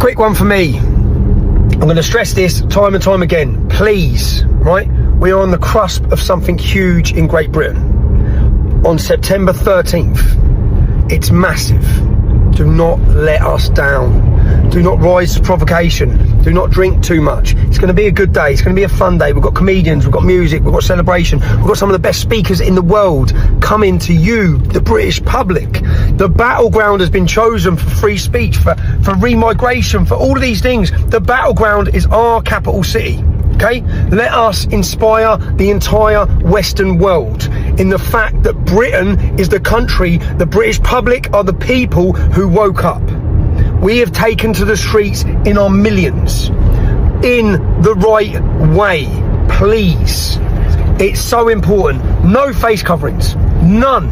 quick one for me. I'm going to stress this time and time again. Please, right? We are on the cusp of something huge in Great Britain. On September 13th, it's massive. Do not let us down. Do not rise to provocation. Do not drink too much. It's going to be a good day. It's going to be a fun day. We've got comedians, we've got music, we've got celebration. We've got some of the best speakers in the world coming to you, the British public. The battleground has been chosen for free speech, for remigration, for all of these things. The battleground is our capital city. Okay, let us inspire the entire Western world in the fact that Britain is the country, the British public are the people who woke up. We have taken to the streets in our millions, in the right way. Please, it's so important. No face coverings, none.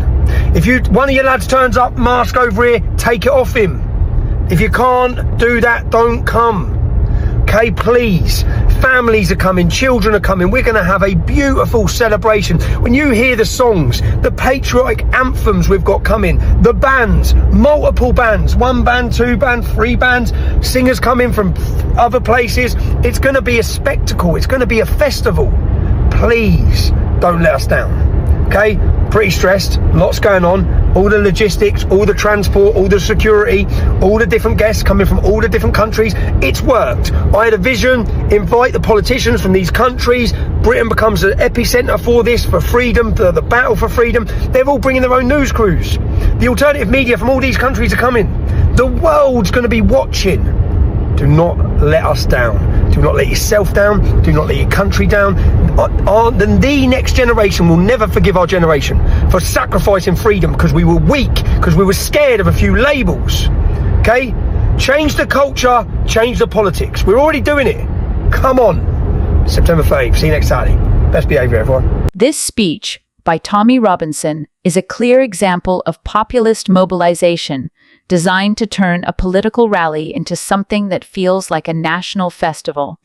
If one of your lads turns up, mask over here, take it off him. If you can't do that, don't come. Okay, please. Families are coming, children are coming. We're going to have a beautiful celebration. When you hear the songs, the patriotic anthems we've got coming, the bands, multiple bands, 1 band, 2 band, 3 bands, singers coming from other places. It's going to be a spectacle. It's going to be a festival. Please don't let us down. Okay, pretty stressed, lots going on, all the logistics, all the transport, all the security, all the different guests coming from all the different countries. It's worked. I had a vision, invite the politicians from these countries. Britain becomes an epicenter for this, for freedom, for the battle for freedom. They're all bringing their own news crews. The alternative media from all these countries are coming. The world's going to be watching. Do not let us down. Do not let yourself down. Do not let your country down. The next generation will never forgive our generation for sacrificing freedom because we were weak, because we were scared of a few labels. Okay? Change the culture, change the politics. We're already doing it. Come on. September 5th. See you next Saturday. Best behaviour, everyone. This speech by Tommy Robinson is a clear example of populist mobilization designed to turn a political rally into something that feels like a national festival.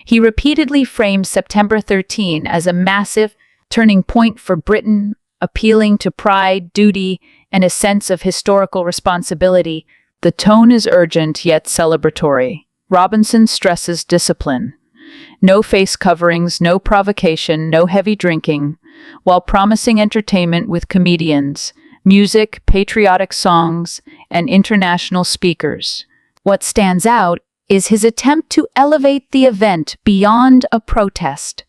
He repeatedly frames September 13 as a massive turning point for Britain, appealing to pride, duty, and a sense of historical responsibility. The tone is urgent yet celebratory. Robinson stresses discipline. No face coverings, no provocation, no heavy drinking, while promising entertainment with comedians, music, patriotic songs, and international speakers. What stands out is his attempt to elevate the event beyond a protest.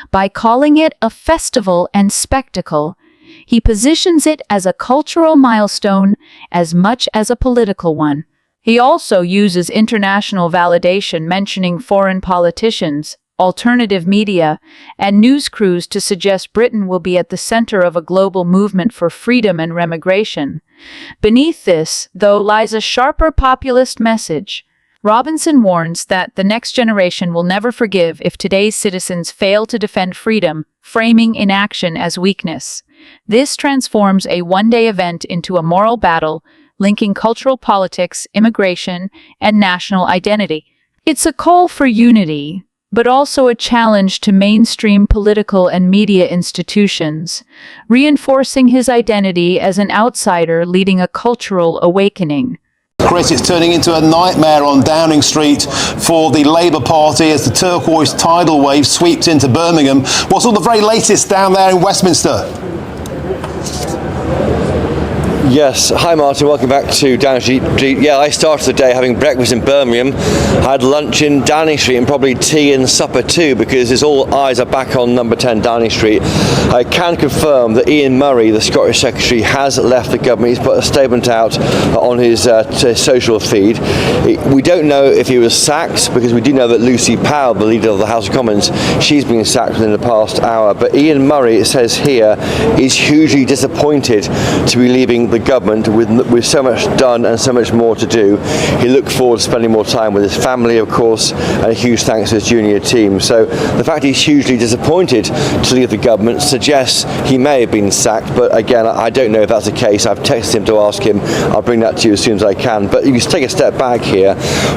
By calling it a festival and spectacle, he positions it as a cultural milestone as much as a political one. He also uses international validation, mentioning foreign politicians, alternative media, and news crews to suggest Britain will be at the center of a global movement for freedom and remigration. Beneath this, though, lies a sharper populist message. Robinson warns that the next generation will never forgive if today's citizens fail to defend freedom, framing inaction as weakness. This transforms a one-day event into a moral battle, linking cultural politics, immigration, and national identity. It's a call for unity, but also a challenge to mainstream political and media institutions, reinforcing his identity as an outsider leading a cultural awakening. Chris, it's turning into a nightmare on Downing Street for the Labour Party as the turquoise tidal wave sweeps into Birmingham. What's all the very latest down there in Westminster? Yes, hi Martin, welcome back to Downing Street. Yeah, I started the day having breakfast in Birmingham, had lunch in Downing Street and probably tea and supper too, because it's all eyes are back on number 10 Downing Street. I can confirm that Ian Murray, the Scottish Secretary, has left the government. He's put a statement out on his social feed. We don't know if he was sacked, because we do know that Lucy Powell, the leader of the House of Commons, she's been sacked within the past hour. But Ian Murray, it says here, is hugely disappointed to be leaving the government with so much done and so much more to do. He looked forward to spending more time with his family, of course, and a huge thanks to his junior team. So the fact he's hugely disappointed to leave the government suggests he may have been sacked, but again, I don't know if that's the case. I've texted him to ask him. I'll bring that to you as soon as I can. But if you take a step back here,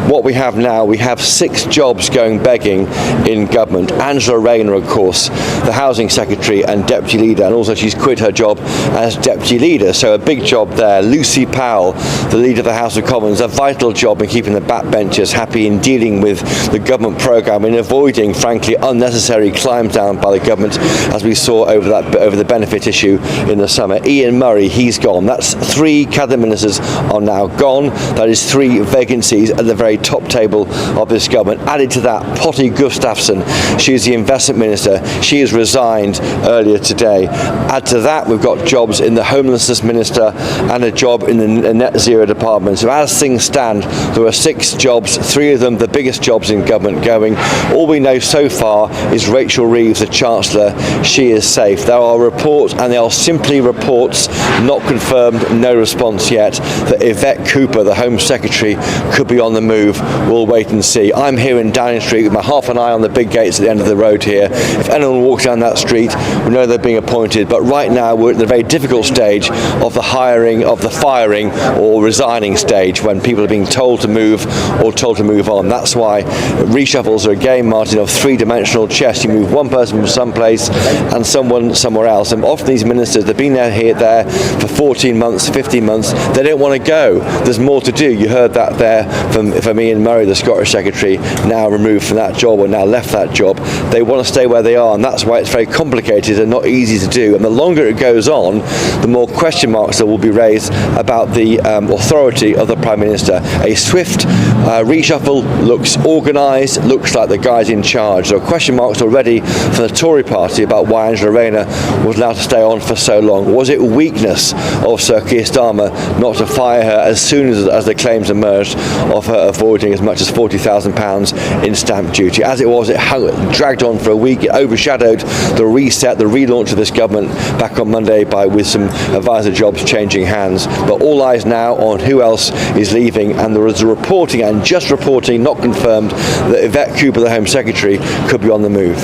what we have now, we have 6 jobs going begging in government. Angela Rayner, of course, the Housing Secretary and Deputy Leader, and also she's quit her job as Deputy Leader, so a big job job there. Lucy Powell, the leader of the House of Commons, a vital job in keeping the backbenchers happy in dealing with the government programme, in avoiding, frankly, unnecessary climbs down by the government, as we saw over the benefit issue in the summer. Ian Murray, he's gone. That's 3 cabinet ministers are now gone. That is 3 vacancies at the very top table of this government. Added to that, Potti Gustafsson, she's the investment minister. She has resigned earlier today. Add to that, we've got jobs in the homelessness minister and a job in the net zero department. So as things stand, there are 6 jobs, 3 of them the biggest jobs in government going. All we know so far is Rachel Reeves, the Chancellor, she is safe. There are reports, and they are simply reports, not confirmed, no response yet, that Yvette Cooper, the Home Secretary, could be on the move. We'll wait and see. I'm here in Downing Street with my half an eye on the big gates at the end of the road here. If anyone walks down that street, we know they're being appointed, but right now we're at the very difficult stage of the firing or resigning stage, when people are being told to move or told to move on. That's why reshuffles are a game, Martin, of 3-dimensional chess. You move one person from some place and someone somewhere else, and often these ministers, they've been there for 14 months, 15 months, they don't want to go. There's more to do. You heard that there from Ian Murray, the Scottish Secretary, now removed from that job or now left that job. They want to stay where they are, and that's why it's very complicated and not easy to do. And the longer it goes on, the more question marks there will be raised about the authority of the Prime Minister. A swift reshuffle looks organised, looks like the guy's in charge. There are question marks already for the Tory party about why Angela Rayner was allowed to stay on for so long. Was it weakness of Sir Keir Starmer not to fire her as soon as the claims emerged of her avoiding as much as £40,000 in stamp duty? As it was, it dragged on for a week. It overshadowed the reset, the relaunch of this government back on Monday with some advisor jobs changing hands. But all eyes now on who else is leaving, and there is a reporting, and just reporting, not confirmed, that Yvette Cooper, the Home Secretary, could be on the move.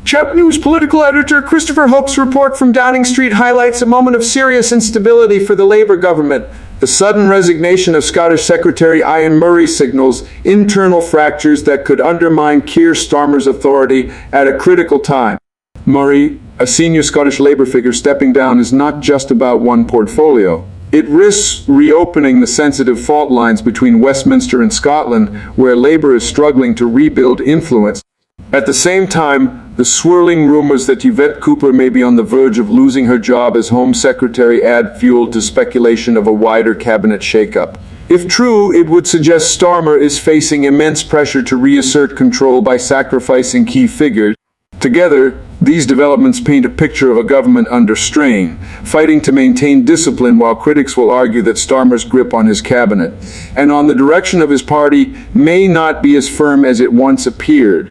Chap News political editor Christopher Hope's report from Downing Street highlights a moment of serious instability for the Labour government. The sudden resignation of Scottish Secretary Ian Murray signals internal fractures that could undermine Keir Starmer's authority at a critical time. Murray, a senior Scottish Labour figure stepping down, is not just about one portfolio. It risks reopening the sensitive fault lines between Westminster and Scotland, where Labour is struggling to rebuild influence. At the same time, the swirling rumors that Yvette Cooper may be on the verge of losing her job as Home Secretary add fuel to speculation of a wider cabinet shakeup. If true, it would suggest Starmer is facing immense pressure to reassert control by sacrificing key figures. Together, these developments paint a picture of a government under strain, fighting to maintain discipline while critics will argue that Starmer's grip on his cabinet and on the direction of his party may not be as firm as it once appeared.